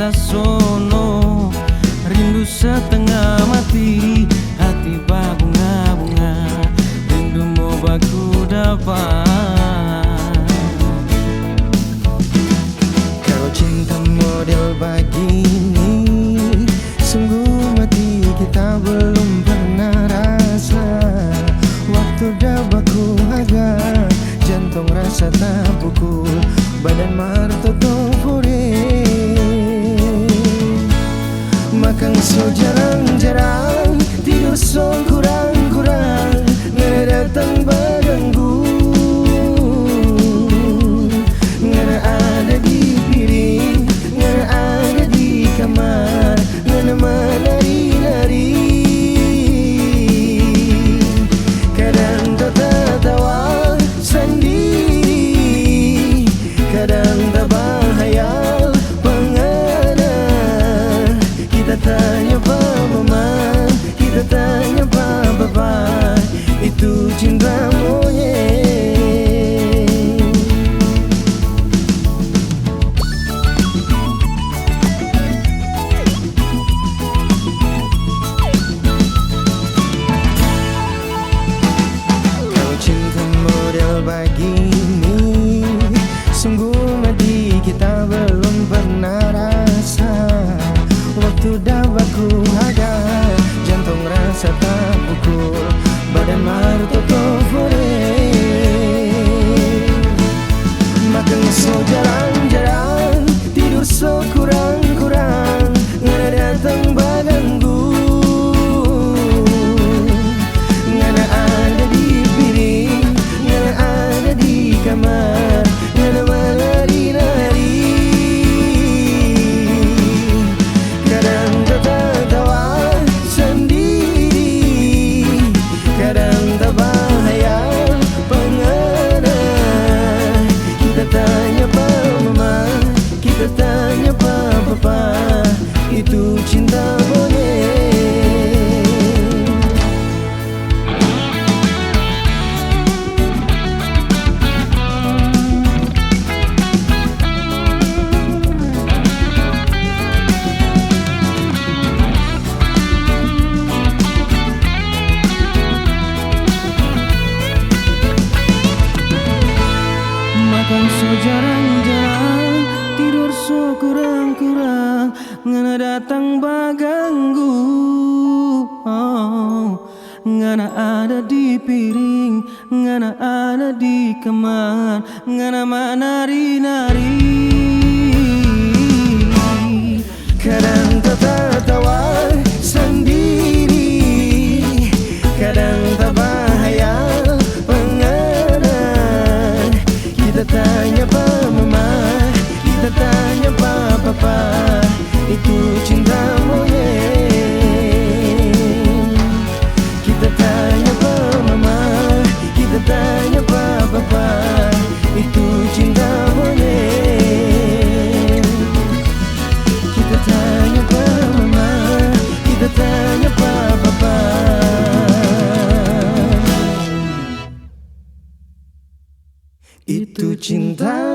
sasono, rindu setengah mati, hati berbunga-bunga, rindu mau baku dapat. Kalau cinta model begini, sungguh mati kita belum pernah rasa. Waktu dah baku agak, jantung rasa tak pukul, badan martoto puri. Makan so jarang-jarang, tidur so kurang-kurang, ngana datang baganggu, ngana ada di piring, ngana ada di kamar, ngana menari-nari. Kadang tertawa sendiri, kadang tak berhayal pengana. Kita tanya Pak Mama, kita tanya Pak Bapa, itu cinta monyet. Kalau cinta model begini, sungguh mati kita belum pernah rasa. Waktu dah baku agak, jantung rasa tak pukul, badan martoto puri. Makan so jarang-jarang, tidur so kurang-kurang, ngana datang baganggu, ngana ada di piring, ngana ada di kamar, ngana menari-nari. Kadang tertawa sendiri, kadang tak berhayal pengana. Kita tanya Pak Mama, kita tanya Pak Papa, itu cinta monyet. Makan so jarang-jarang, tidur so kurang-kurang, ngana datang baganggu, ngana ada di piring, ngana ada di kamar, ngana menari-nari. Kadang tertawa sendiri, kadang tak berhayal pengana. Kita tanya Pak Mama, kita tanya Pak Papa, itu cinta monyet. Kita tanya Pak Mama, kita tanya Pak Papa, itu cinta monyet. Kita tanya Pak Mama, kita tanya Pak Papa, itu cinta